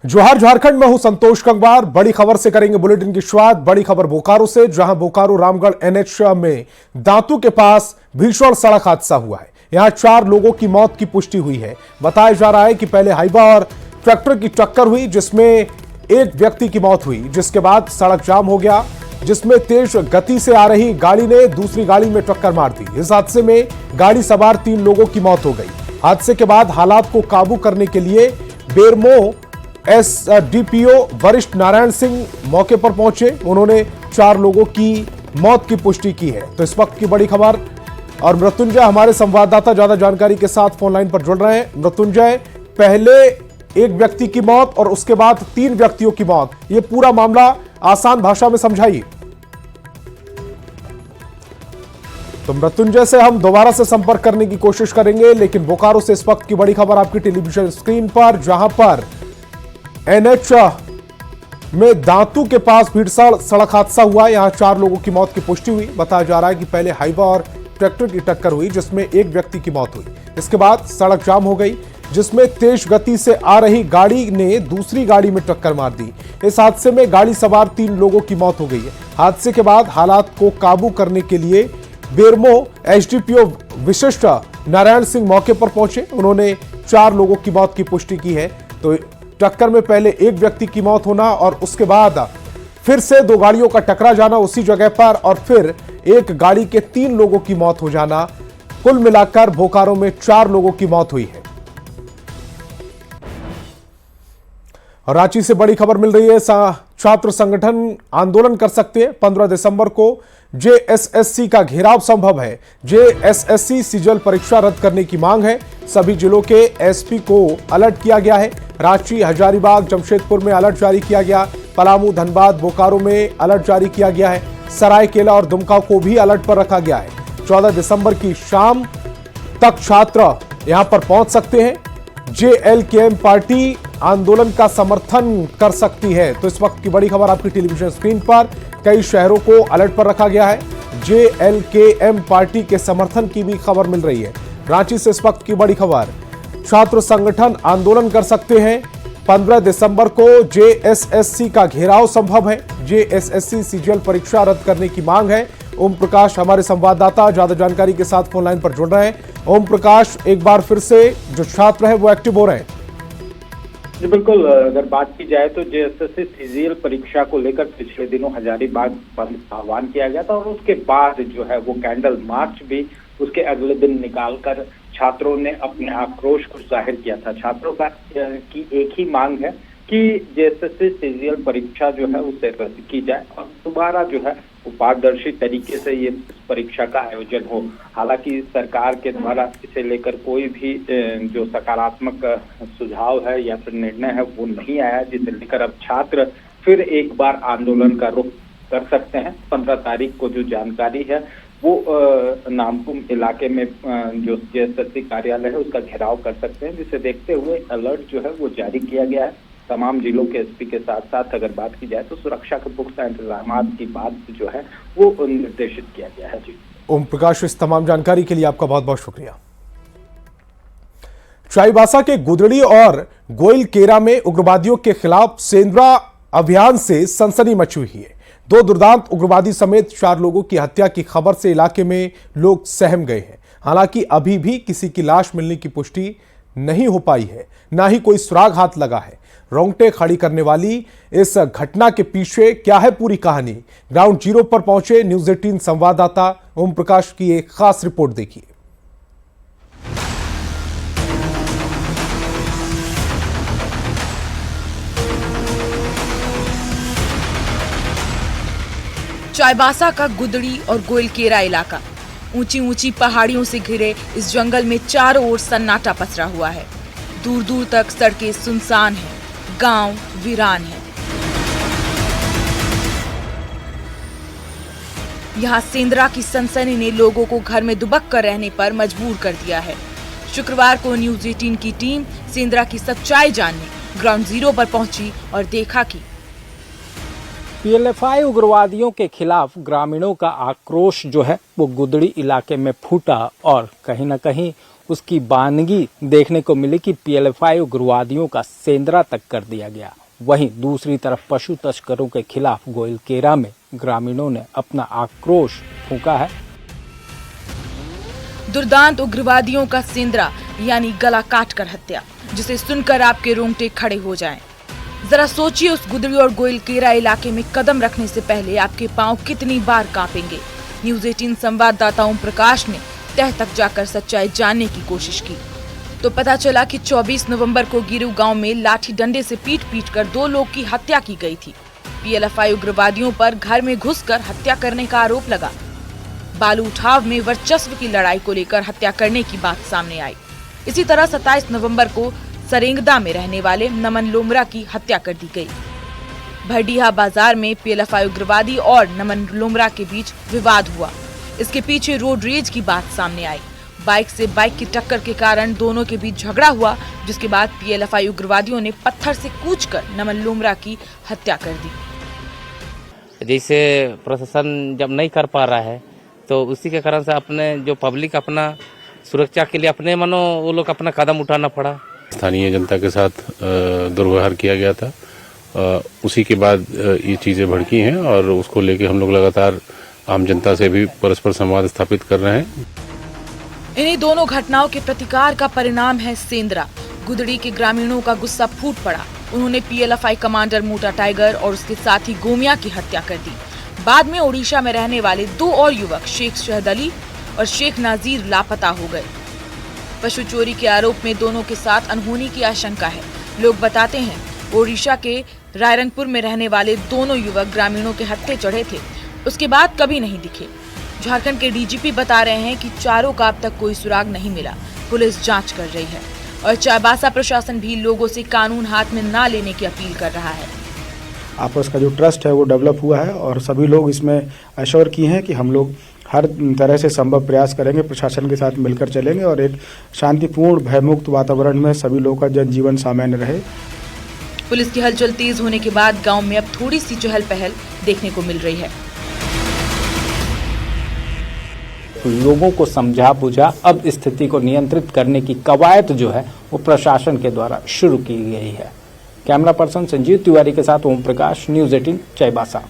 जोहार झारखंड में हूं संतोष गंगवार। बड़ी खबर से करेंगे बुलेटिन की शुरुआत। बड़ी खबर बोकारो से, जहां बोकारो रामगढ़ एनएच में दांतू के पास भीषण सड़क हादसा हुआ है। यहां 4 लोगों की मौत की पुष्टि हुई है। बताया जा रहा है कि पहले हाइवा और ट्रैक्टर की टक्कर हुई, जिसमें एक व्यक्ति की मौत हुई, जिसके बाद सड़क जाम हो गया, जिसमें तेज गति से आ रही गाड़ी ने दूसरी गाड़ी में टक्कर मार दी। इस हादसे में गाड़ी सवार 3 लोगों की मौत हो गई। हादसे के बाद हालात को काबू करने के लिए बेरमो एसडीपीओ वरिष्ठ नारायण सिंह मौके पर पहुंचे। उन्होंने 4 लोगों की मौत की पुष्टि की है। तो इस वक्त की बड़ी खबर, और मृत्युंजय हमारे संवाददाता ज्यादा जानकारी के साथ फोन लाइन पर जुड़ रहे हैं। मृत्युंजय, पहले एक व्यक्ति की मौत और उसके बाद 3 व्यक्तियों की मौत, ये पूरा मामला आसान भाषा में समझाइए। तो मृत्युंजय से हम दोबारा से संपर्क करने की कोशिश करेंगे, लेकिन बोकारो से इस वक्त की बड़ी खबर आपकी टेलीविजन स्क्रीन पर, जहां पर एनएच में दांतू के पास भीषण सड़क हादसा हुआ। यहां 4 लोगों की मौत की पुष्टि हुई। बताया जा रहा है कि पहले हाइवा और ट्रैक्टर की टक्कर हुई, जिसमें एक व्यक्ति की मौत हुई। इसके बाद सड़क जाम हो गई, जिसमें तेज गति से आ रही गाड़ी ने दूसरी गाड़ी में टक्कर मार दी। इस हादसे में गाड़ी सवार 3 लोगों की मौत हो गई है। हादसे के बाद हालात को काबू करने के लिए बेरमो एसडीपीओ विशिष्ट नारायण सिंह मौके पर पहुंचे। उन्होंने 4 लोगों की मौत की पुष्टि की है। तो टक्कर में पहले एक व्यक्ति की मौत होना और उसके बाद फिर से 2 गाड़ियों का टकरा जाना उसी जगह पर, और फिर एक गाड़ी के 3 लोगों की मौत हो जाना, कुल मिलाकर बोकारो में 4 लोगों की मौत हुई है। और रांची से बड़ी खबर मिल रही है। छात्र संगठन आंदोलन कर सकते हैं। 15 दिसंबर को जेएसएससी का घेराव संभव है। जेएसएससी सीजीएल परीक्षा रद्द करने की मांग है। सभी जिलों के एसपी को अलर्ट किया गया है। रांची, हजारीबाग, जमशेदपुर में अलर्ट जारी किया गया। पलामू, धनबाद, बोकारो में अलर्ट जारी किया गया है। सरायकेला और दुमका को भी अलर्ट पर रखा गया है। 14 दिसंबर की शाम तक छात्र यहां पर पहुंच सकते हैं। जेएलकेएम पार्टी आंदोलन का समर्थन कर सकती है। तो इस वक्त की बड़ी खबर आपकी टेलीविजन स्क्रीन पर, कई शहरों को अलर्ट पर रखा गया है। जेएलकेएम पार्टी के समर्थन की भी खबर मिल रही है। रांची से इस वक्त की बड़ी खबर, छात्र संगठन आंदोलन कर सकते हैं। 15 दिसंबर को जेएसएससी का घेराव संभव है। जेएसएससी सीजीएल परीक्षा रद्द करने की मांग है। ओम प्रकाश हमारे संवाददाता ज्यादा जानकारी के साथ फोन लाइन पर जुड़ रहे हैं। ओम प्रकाश, एक बार फिर से जो छात्र हैं वो एक्टिव हो रहे हैं। जी बिल्कुल, अगर बात की जाए तो जेएसएससी सीजीएल परीक्षा को लेकर पिछले दिनों हजारीबाग बंद का आह्वान किया गया था, और उसके बाद जो है वो कैंडल मार्च भी उसके अगले दिन निकालकर छात्रों ने अपने आक्रोश को जाहिर किया था। छात्रों का की एक ही मांग है कि जेएसएससी सीजीएल परीक्षा जो है उसे रद्द की जाए और दोबारा जो है वो पारदर्शी तरीके से ये परीक्षा का आयोजन हो। हालांकि सरकार के द्वारा इसे लेकर कोई भी जो सकारात्मक सुझाव है या फिर निर्णय है वो नहीं आया, जिसे लेकर अब छात्र फिर एक बार आंदोलन का रुख कर सकते हैं। 15 तारीख को जो जानकारी है वो नामकुम इलाके में जो जेएसएससी कार्यालय है उसका घेराव कर सकते हैं, जिसे देखते हुए अलर्ट जो है वो जारी किया गया है। तमाम जिलों के एसपी के साथ साथ अगर बात की जाए तो सुरक्षा के पुख्ता इंतजाम की बात जो है वो निर्देशित किया गया है। जी ओम प्रकाश, इस तमाम जानकारी के लिए आपका बहुत बहुत शुक्रिया। चाईबासा के गुदड़ी और गोइलकेरा में उग्रवादियों के खिलाफ सेंद्रा अभियान से सनसनी मची हुई है। 2 दुर्दांत उग्रवादी समेत 4 लोगों की हत्या की खबर से इलाके में लोग सहम गए हैं। हालांकि अभी भी किसी की लाश मिलने की पुष्टि नहीं हो पाई है, ना ही कोई सुराग हाथ लगा है। रोंगटे खड़ी करने वाली इस घटना के पीछे क्या है पूरी कहानी, ग्राउंड जीरो पर पहुंचे न्यूज 18 संवाददाता ओम प्रकाश की एक खास रिपोर्ट देखिए। चाईबासा का गुदड़ी और गोइलकेरा इलाका, ऊंची ऊंची पहाड़ियों से घिरे इस जंगल में चारों ओर सन्नाटा पसरा हुआ है। दूर दूर तक सड़कें सुनसान हैं, गांव वीरान है। यहाँ सेंद्रा की सनसनी ने लोगों को घर में दुबक कर रहने पर मजबूर कर दिया है। शुक्रवार को न्यूज 18 की टीम सेंद्रा की सच्चाई जानने ग्राउंड जीरो पर पहुंची और देखा कि पीएलएफआई उग्रवादियों के खिलाफ ग्रामीणों का आक्रोश जो है वो गुदड़ी इलाके में फूटा और कहीं न कहीं उसकी बानगी देखने को मिली कि पीएलएफआई उग्रवादियों का सेंधरा तक कर दिया गया। वहीं दूसरी तरफ पशु तस्करों के खिलाफ गोइलकेरा में ग्रामीणों ने अपना आक्रोश फूंका है। दुर्दांत उग्रवादियों का सेंधरा यानी गला काटकर हत्या, जिसे सुनकर आपके रोंगटे खड़े हो जाएं। जरा सोचिए, उस गुदड़ी और गोइलकेरा इलाके में कदम रखने से पहले आपके पांव कितनी बार कांपेंगे। न्यूज़ 18 संवाददाता ओम प्रकाश ने तह तक जाकर सच्चाई जानने की कोशिश की तो पता चला कि 24 नवंबर को गिरू गांव में लाठी डंडे से पीट कर 2 लोग की हत्या की गई थी। पीएलएफआई उग्रवादियों पर घर में घुसकर हत्या करने का आरोप लगा। बालू उठाव में वर्चस्व की लड़ाई को लेकर हत्या करने की बात सामने आई। इसी तरह 27 नवंबर को सरेंगदा में रहने वाले नमन लोमरा की हत्या कर दी गई। भरडीहा बाजार में पीएलएफआई उग्रवादी और नमन लोमरा के बीच विवाद हुआ। इसके पीछे रोड रेज की बात सामने आई। बाइक से बाइक की टक्कर के कारण दोनों के बीच झगड़ा हुआ, जिसके बाद पीएलएफआई उग्रवादियों ने पत्थर से कूचकर नमन लोमरा की हत्या कर दी। जैसे प्रशासन जब नहीं कर पा रहा है तो उसी के कारण से अपने जो पब्लिक अपना सुरक्षा के लिए अपने मनो वो लोग अपना कदम उठाना पड़ा। स्थानीय जनता के साथ दुर्व्यवहार किया गया था, उसी के बाद ये चीज़ें भड़की हैं और उसको लेके हम लोग लगातार आम जनता से भी परस्पर संवाद स्थापित कर रहे हैं। इन्हीं दोनों घटनाओं के प्रतिकार का परिणाम है सेंधरा। गुदड़ी के ग्रामीणों का गुस्सा फूट पड़ा। उन्होंने पीएलएफआई कमांडर मोटा टाइगर और उसके साथी गोमिया की हत्या कर दी। बाद में ओडिशा में रहने वाले 2 और युवक शेख शहद अली और शेख नाजीर लापता हो गए। पशु चोरी के आरोप में दोनों के साथ अनहोनी की आशंका है। लोग बताते हैं ओडिशा के रायरंगपुर में रहने वाले दोनों युवक ग्रामीणों के हत्थे चढ़े थे, उसके बाद कभी नहीं दिखे। झारखंड के डीजीपी बता रहे हैं कि चारों का अब तक कोई सुराग नहीं मिला। पुलिस जांच कर रही है और चाईबासा प्रशासन भी लोगों से कानून हाथ में ना लेने की अपील कर रहा है। आपस का जो ट्रस्ट है वो डेवलप हुआ है और सभी लोग इसमें एश्योर किए हैं कि हम लोग हर तरह से संभव प्रयास करेंगे, प्रशासन के साथ मिलकर चलेंगे और एक शांतिपूर्ण भयमुक्त वातावरण में सभी लोगों का जनजीवन सामान्य रहे। पुलिस की हलचल तेज होने के बाद गांव में अब थोड़ी सी चहल पहल देखने को मिल रही है। लोगों को समझा बुझा अब स्थिति को नियंत्रित करने की कवायद जो है वो प्रशासन के द्वारा शुरू की गई है। कैमरा पर्सन संजीव तिवारी के साथ ओम प्रकाश, न्यूज़ 18 चाईबासा।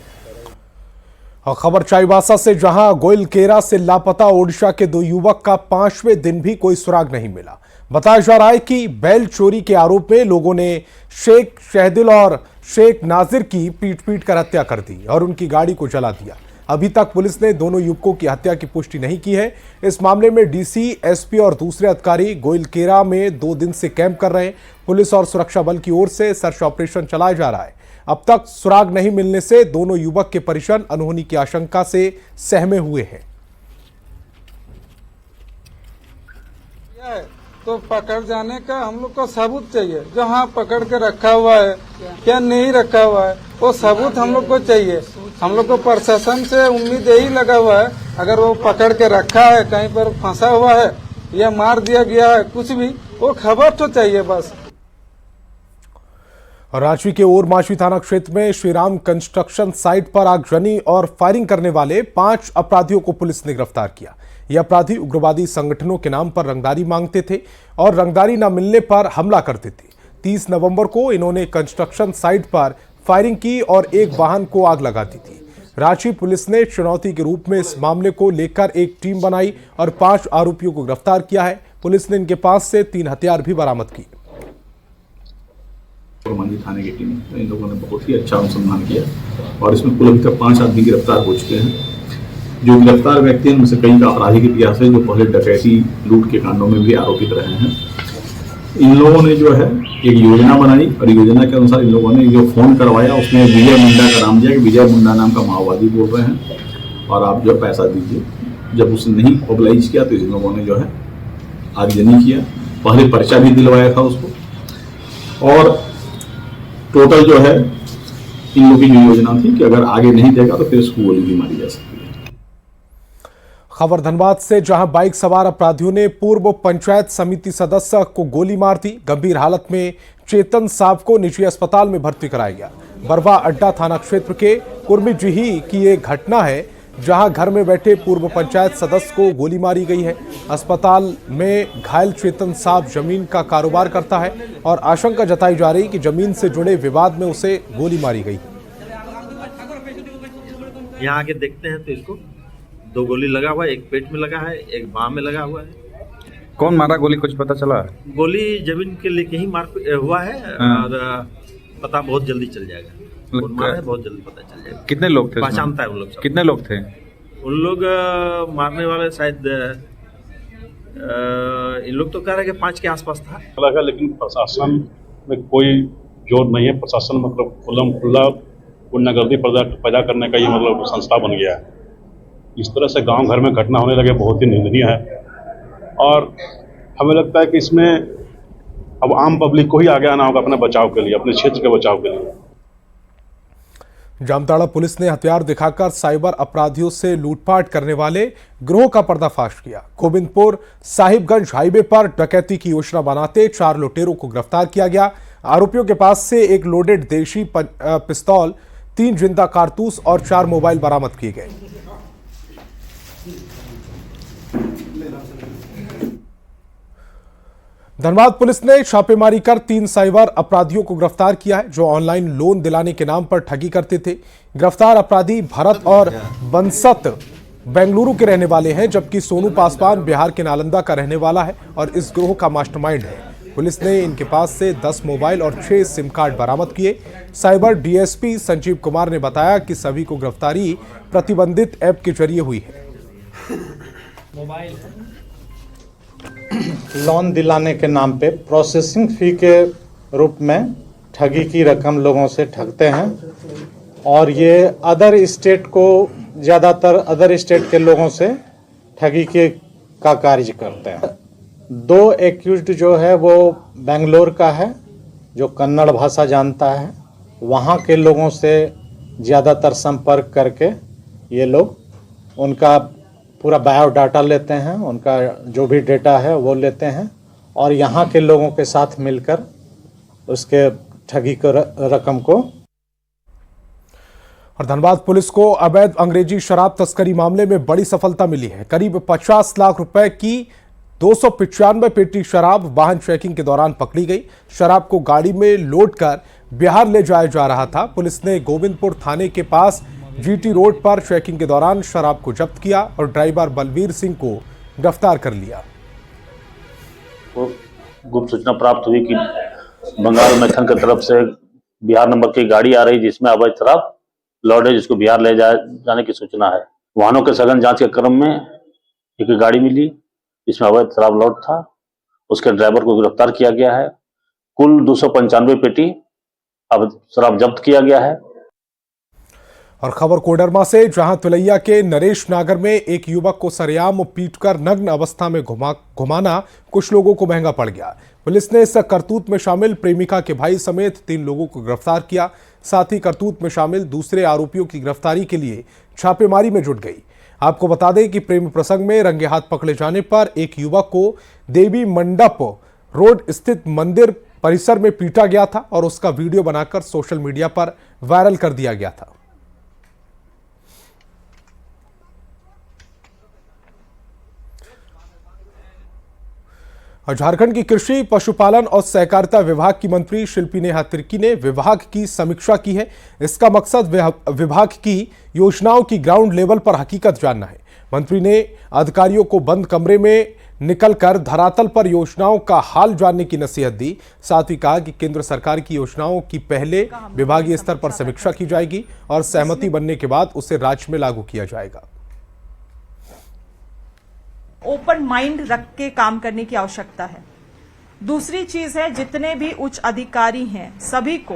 और खबर चाईबासा से, जहां गोइलकेरा से लापता ओडिशा के 2 युवक का 5वें दिन भी कोई सुराग नहीं मिला। बताया जा रहा है कि बैल चोरी के आरोप में लोगों ने शेख शहदिल और शेख नाजिर की पीट कर हत्या कर दी और उनकी गाड़ी को जला दिया। अभी तक पुलिस ने दोनों युवकों की हत्या की पुष्टि नहीं की है। इस मामले में डीसी, एसपी और दूसरे अधिकारी गोइलकेरा में 2 दिन से कैंप कर रहे हैं। पुलिस और सुरक्षा बल की ओर से सर्च ऑपरेशन चलाया जा रहा है। अब तक सुराग नहीं मिलने से दोनों युवक के परिजन अनहोनी की आशंका से सहमे हुए हैं। तो पकड़ जाने का हम लोग को सबूत चाहिए, जो हाँ पकड़ के रखा हुआ है क्या नहीं रखा हुआ है वो सबूत हम लोग को चाहिए। हम लोग को प्रशासन से उम्मीद यही लगा हुआ है, अगर वो पकड़ के रखा है, कहीं पर फंसा हुआ है या मार दिया गया है, कुछ भी वो खबर तो चाहिए बस। रांची के ओरमांझी थाना क्षेत्र में श्रीराम कंस्ट्रक्शन साइट पर आगजनी और फायरिंग करने वाले 5 अपराधियों को पुलिस ने गिरफ्तार किया। ये अपराधी उग्रवादी संगठनों के नाम पर रंगदारी मांगते थे और रंगदारी न मिलने पर हमला करते थे। 30 नवंबर को इन्होंने कंस्ट्रक्शन साइट पर फायरिंग की और एक वाहन को आग लगा दी थी। रांची पुलिस ने चुनौती के रूप में इस मामले को लेकर एक टीम बनाई और 5 आरोपियों को गिरफ्तार किया है। पुलिस ने इनके पास से 3 हथियार भी बरामद किए। ओरमांझी थाने की टीम, इन लोगों ने बहुत ही अच्छा अनुसंधान किया और इसमें कुल अभी तक 5 आदमी गिरफ्तार हो चुके हैं। जो गिरफ्तार व्यक्ति हैं उनमें से कई का आपराधिक इतिहास है, जो पहले डकैती लूट के कांडों में भी आरोपित रहे हैं। इन लोगों ने जो है एक योजना बनाई और योजना के अनुसार इन लोगों ने जो फोन करवाया उसमें विजय मुंडा का नाम दिया कि विजय मुंडा नाम का माओवादी बोल रहे हैं और आप जो पैसा दीजिए। जब उसने नहीं मोबिलाइज किया तो इन लोगों ने जो है आगजनी किया। पहले पर्चा भी दिलवाया था उसको और टोटल जो है इन लोगों की जो योजना थी कि अगर आगे नहीं देगा तो फिर उसको गोली भी मारी जा सकती है। खबर धनबाद से, जहां बाइक सवार अपराधियों ने पूर्व पंचायत समिति सदस्य को गोली मार दी। गंभीर हालत में चेतन साहब को निजी अस्पताल में भर्ती कराया गया। बरवा अड्डा थाना क्षेत्र के कुर्मीजिही की एक घटना है, जहां घर में बैठे पूर्व पंचायत सदस्य को गोली मारी गई है। अस्पताल में घायल चेतन साहब जमीन का कारोबार करता है और आशंका जताई जा रही कि जमीन से जुड़े विवाद में उसे गोली मारी गई। यहाँ आके देखते हैं तो इसको 2 गोली लगा हुआ है, एक पेट में लगा है, एक बाह में लगा हुआ है। कौन मारा गोली कुछ पता चला? गोली जमीन के लेके ही मार हुआ है और पता बहुत जल्दी चल जाएगा। कौन मारा है बहुत जल्दी पता चल जाएगा। कितने लोग थे? पहचानता है उन लोग। कितने लोग थे? उन लोग मारने वाले शायद इन लोग तो कह रहे हैं कि 5 के आसपास था। लगा, लेकिन प्रशासन में कोई जोर नहीं है। प्रशासन मतलब खुला गुंडागर्दी पैदा करने का ये मतलब संस्था बन गया है। इस तरह से गांव घर में घटना होने लगे बहुत ही निंदनीय है और हमें लगता है कि इसमें अब आम पब्लिक को ही आगे आना होगा अपने बचाव के लिए, अपने क्षेत्र के बचाव के लिए। जामताड़ा पुलिस ने हथियार दिखाकर साइबर अपराधियों से लूटपाट करने वाले गिरोह का पर्दाफाश किया। गोविंदपुर साहिबगंज हाईवे पर डकैती की योजना बनाते 4 लुटेरों को गिरफ्तार किया गया। आरोपियों के पास से एक लोडेड देशी पिस्तौल, 3 जिंदा कारतूस और 4 मोबाइल बरामद किए गए। धनबाद पुलिस ने छापेमारी कर 3 साइबर अपराधियों को गिरफ्तार किया है जो ऑनलाइन लोन दिलाने के नाम पर ठगी करते थे। गिरफ्तार अपराधी भरत और बंसत बेंगलुरु के रहने वाले हैं, जबकि सोनू पासवान बिहार के नालंदा का रहने वाला है और इस गिरोह का मास्टरमाइंड है। पुलिस ने इनके पास से 10 मोबाइल और 6 सिम कार्ड बरामद किए। साइबर डीएसपी संजीव कुमार ने बताया कि सभी को गिरफ्तारी प्रतिबंधित ऐप के जरिए हुई है। लोन दिलाने के नाम पे प्रोसेसिंग फी के रूप में ठगी की रकम लोगों से ठगते हैं और ये अदर स्टेट को, ज़्यादातर अदर स्टेट के लोगों से ठगी का कार्य करते हैं। 2 एक्यूज्ड जो है वो बेंगलोर का है जो कन्नड़ भाषा जानता है। वहाँ के लोगों से ज़्यादातर संपर्क करके ये लोग उनका पूरा बायोडाटा लेते हैं, उनका जो भी डेटा है वो लेते हैं और यहाँ के लोगों के साथ मिलकर उसके ठगी रकम को। और धनबाद पुलिस को अवैध अंग्रेजी शराब तस्करी मामले में बड़ी सफलता मिली है। करीब 50 लाख रुपए की 295 पेटी शराब वाहन चेकिंग के दौरान पकड़ी गई। शराब को गाड़ी में लोड कर बिहार ले जाया जा रहा था। पुलिस ने गोविंदपुर थाने के पास जीटी रोड पर चेकिंग के दौरान शराब को जब्त किया और ड्राइवर बलवीर सिंह को गिरफ्तार कर लिया। गुप्त सूचना प्राप्त हुई कि बंगाल मैथन की तरफ से बिहार नंबर की गाड़ी आ रही जिसमें अवैध शराब लोड है, जिसको बिहार ले जाने की सूचना है। वाहनों के सघन जांच के क्रम में एक गाड़ी मिली जिसमें अवैध शराब लोड था। उसके ड्राइवर को गिरफ्तार किया गया है। कुल 295 पेटी अब शराब जब्त किया गया है। और खबर कोडरमा से, जहां तुलैया के नरेश नागर में एक युवक को सरेआम पीटकर नग्न अवस्था में घुमाना कुछ लोगों को महंगा पड़ गया। पुलिस ने इस करतूत में शामिल प्रेमिका के भाई समेत 3 लोगों को गिरफ्तार किया। साथ ही करतूत में शामिल दूसरे आरोपियों की गिरफ्तारी के लिए छापेमारी में जुट गई। आपको बता दें कि प्रेम प्रसंग में रंगे हाथ पकड़े जाने पर एक युवक को देवी मंडप रोड स्थित मंदिर परिसर में पीटा गया था और उसका वीडियो बनाकर सोशल मीडिया पर वायरल कर दिया गया था। झारखंड की कृषि, पशुपालन और सहकारिता विभाग की मंत्री शिल्पी नेहा तिर्की ने विभाग की समीक्षा की है। इसका मकसद विभाग की योजनाओं की ग्राउंड लेवल पर हकीकत जानना है। मंत्री ने अधिकारियों को बंद कमरे में निकलकर धरातल पर योजनाओं का हाल जानने की नसीहत दी। साथ ही कहा कि केंद्र सरकार की योजनाओं की पहले विभागीय स्तर पर समीक्षा की जाएगी और सहमति बनने के बाद उसे राज्य में लागू किया जाएगा। ओपन माइंड रख के काम करने की आवश्यकता है। दूसरी चीज है, जितने भी उच्च अधिकारी हैं सभी को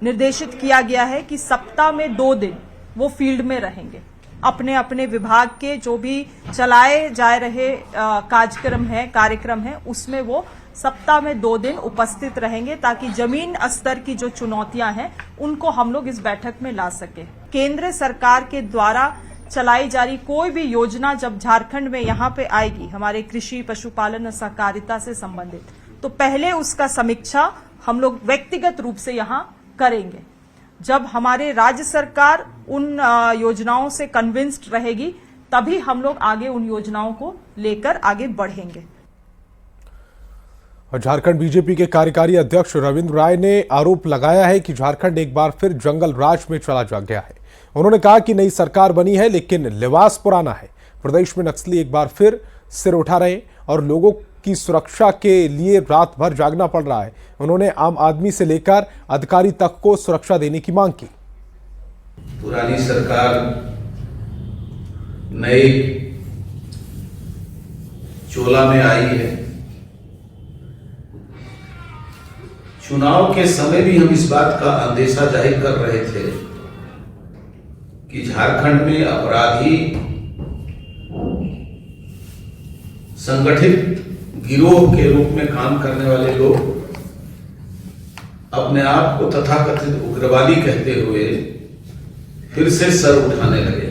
निर्देशित किया गया है कि सप्ताह में 2 दिन वो फील्ड में रहेंगे। अपने अपने विभाग के जो भी चलाए जा रहे कार्यक्रम है उसमें वो सप्ताह में 2 दिन उपस्थित रहेंगे ताकि जमीन स्तर की जो चुनौतियां हैं उनको हम लोग इस बैठक में ला सके। केंद्र सरकार के द्वारा चलाई जा रही कोई भी योजना जब झारखंड में यहाँ पे आएगी हमारे कृषि, पशुपालन और सहकारिता से संबंधित, तो पहले उसका समीक्षा हम लोग व्यक्तिगत रूप से यहाँ करेंगे। जब हमारे राज्य सरकार उन योजनाओं से कन्विंस्ड रहेगी, तभी हम लोग आगे उन योजनाओं को लेकर आगे बढ़ेंगे। झारखंड बीजेपी के कार्यकारी अध्यक्ष रविंद्र राय ने आरोप लगाया है कि झारखंड एक बार फिर जंगल राज में चला जा गया है। उन्होंने कहा कि नई सरकार बनी है लेकिन लिबास पुराना है। प्रदेश में नक्सली एक बार फिर सिर उठा रहे और लोगों की सुरक्षा के लिए रात भर जागना पड़ रहा है। उन्होंने आम आदमी से लेकर अधिकारी तक को सुरक्षा देने की मांग की। पुरानी सरकार नए चोला में आई है। चुनाव के समय भी हम इस बात का अंदेशा जाहिर कर रहे थे कि झारखंड में अपराधी संगठित गिरोह के रूप में काम करने वाले लोग अपने आप को तथाकथित उग्रवादी कहते हुए फिर से सर उठाने लगे।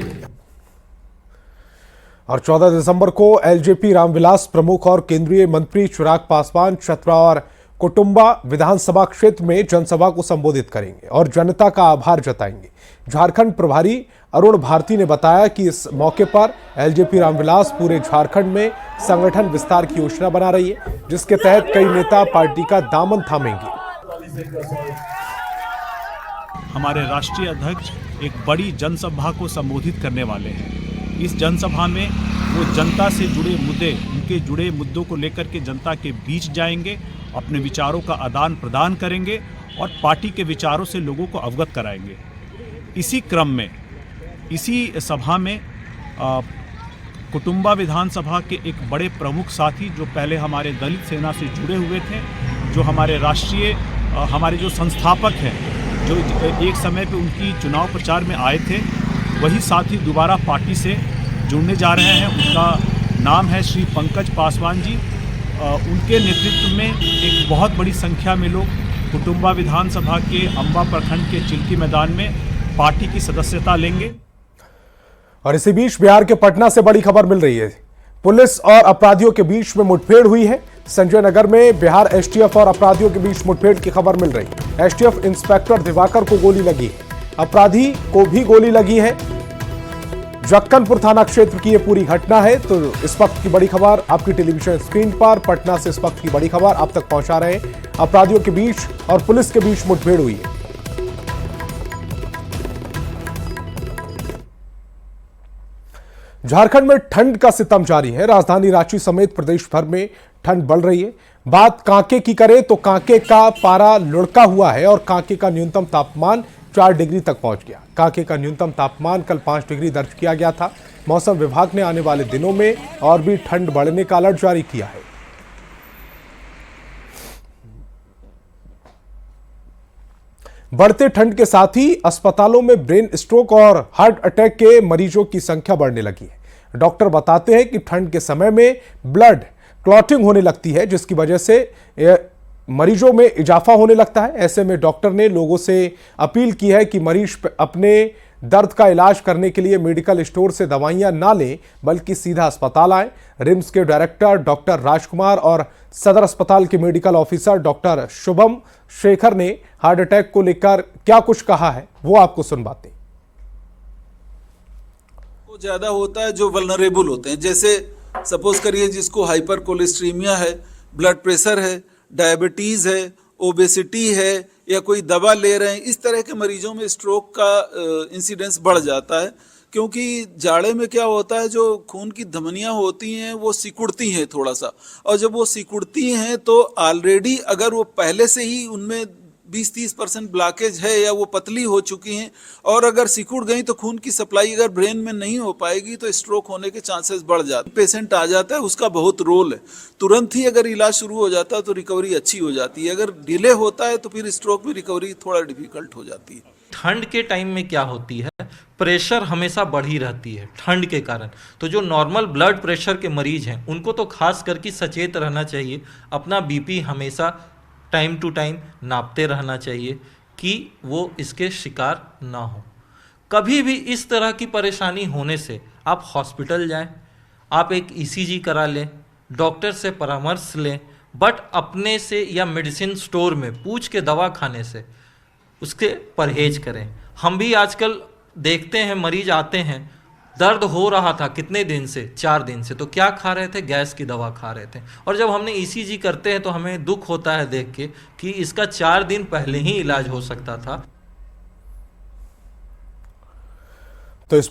और 14 दिसंबर को एलजेपी रामविलास प्रमुख और केंद्रीय मंत्री चिराग पासवान चतरा और कुटुंबा विधानसभा क्षेत्र में जनसभा को संबोधित करेंगे और जनता का आभार जताएंगे। झारखंड प्रभारी अरुण भारती ने बताया कि इस मौके पर एलजेपी रामविलास पूरे झारखंड में संगठन विस्तार की योजना बना रही है, जिसके तहत कई नेता पार्टी का दामन थामेंगे। हमारे राष्ट्रीय अध्यक्ष एक बड़ी जनसभा को संबोधित करने वाले हैं। इस जनसभा में वो जनता से जुड़े मुद्दे, उनके जुड़े मुद्दों को लेकर के जनता के बीच जाएंगे, अपने विचारों का आदान प्रदान करेंगे और पार्टी के विचारों से लोगों को अवगत कराएंगे। इसी क्रम में, इसी सभा में कुटुंबा विधानसभा के एक बड़े प्रमुख साथी जो पहले हमारे दलित सेना से जुड़े हुए थे, जो हमारे राष्ट्रीय हमारे जो संस्थापक हैं, जो एक समय पे उनकी चुनाव प्रचार में आए थे, वही साथी दोबारा पार्टी से जुड़ने जा रहे हैं। उनका नाम है श्री पंकज पासवान जी। उनके नेतृत्व में एक बहुत बड़ी संख्या में लोग कुटुंबा विधानसभा के अंबा प्रखंड के चिल्की मैदान में पार्टी की सदस्यता लेंगे। और इसी बीच बिहार के पटना से बड़ी खबर मिल रही है। पुलिस और अपराधियों के बीच में मुठभेड़ हुई है। संजय नगर में बिहार एसटीएफ और अपराधियों के बीच मुठभेड़ की खबर मिल रही है। एसटीएफ इंस्पेक्टर दिवाकर को गोली लगी है, अपराधी को भी गोली लगी है। जक्कनपुर थाना क्षेत्र की यह पूरी घटना है। तो इस वक्त की बड़ी खबर आपकी टेलीविजन स्क्रीन पर। पटना से इस वक्त की बड़ी खबर आप तक पहुंचा रहे हैं। अपराधियों के बीच और पुलिस के बीच मुठभेड़ हुई है। झारखंड में ठंड का सितम जारी है। राजधानी रांची समेत प्रदेश भर में ठंड बढ़ रही है। बात कांके की करें तो कांके का पारा लुढ़का हुआ है और कांके का न्यूनतम तापमान 4 डिग्री तक पहुंच गया। कांके का न्यूनतम तापमान कल 5 डिग्री दर्ज किया गया था। मौसम विभाग ने आने वाले दिनों में और भी ठंड बढ़ने का अलर्ट जारी किया है। बढ़ते ठंड के साथ ही अस्पतालों में ब्रेन स्ट्रोक और हार्ट अटैक के मरीजों की संख्या बढ़ने लगी है। डॉक्टर बताते हैं कि ठंड के समय में ब्लड क्लॉटिंग होने लगती है, जिसकी वजह से मरीजों में इजाफा होने लगता है। ऐसे में डॉक्टर ने लोगों से अपील की है कि मरीज अपने दर्द का इलाज करने के लिए मेडिकल स्टोर से दवाइयां ना लें, बल्कि सीधा अस्पताल आएं। रिम्स के डायरेक्टर डॉक्टर राजकुमार और सदर अस्पताल के medical officer doctor Shubham Shekhar ने हार्ट अटैक को लेकर क्या कुछ कहा है, वो आपको सुनवाते हैं। ज्यादा होता है जो वल्नरेबल होते हैं, जैसे सपोज करिए जिसको हाइपर कोलेस्ट्रीमिया है, ब्लड प्रेशर है, डायबिटीज है, ओबेसिटी है, या कोई दवा ले रहे हैं, इस तरह के मरीजों में स्ट्रोक का इंसिडेंस बढ़ जाता है। क्योंकि जाड़े में क्या होता है, जो खून की धमनियां होती हैं वो सिकुड़ती हैं थोड़ा सा, और जब वो सिकुड़ती हैं तो ऑलरेडी अगर वो पहले से ही उनमें 20-30% ब्लॉकेज है या वो पतली हो चुकी हैं, और अगर सिकुड़ गई तो खून की सप्लाई अगर ब्रेन में नहीं हो पाएगी तो स्ट्रोक होने के चांसेस बढ़ जाते हैं। पेशेंट आ जाता है, उसका बहुत रोल है। तुरंत ही अगर इलाज शुरू हो जाता है तो रिकवरी अच्छी हो जाती है। अगर डिले होता है तो फिर स्ट्रोक में रिकवरी थोड़ा डिफिकल्ट हो जाती है। ठंड के टाइम में क्या होती है, प्रेशर हमेशा बढ़ी रहती है ठंड के कारण। तो जो नॉर्मल ब्लड प्रेशर के मरीज हैं उनको तो खास करके सचेत रहना चाहिए, अपना बीपी हमेशा टाइम टू टाइम नापते रहना चाहिए कि वो इसके शिकार ना हो। कभी भी इस तरह की परेशानी होने से आप हॉस्पिटल जाएं, आप एक ईसीजी करा लें, डॉक्टर से परामर्श लें, बट अपने से या मेडिसिन स्टोर में पूछ के दवा खाने से उसके परहेज करें। हम भी आजकल देखते हैं मरीज आते हैं, दर्द हो रहा था कितने दिन से, 4 दिन से, तो क्या खा रहे थे? गैस की दवा खा रहे थे। और जब हमने ECG करते हैं तो हमें दुख होता है देख के कि इसका 4 दिन पहले ही इलाज हो सकता था। तो इस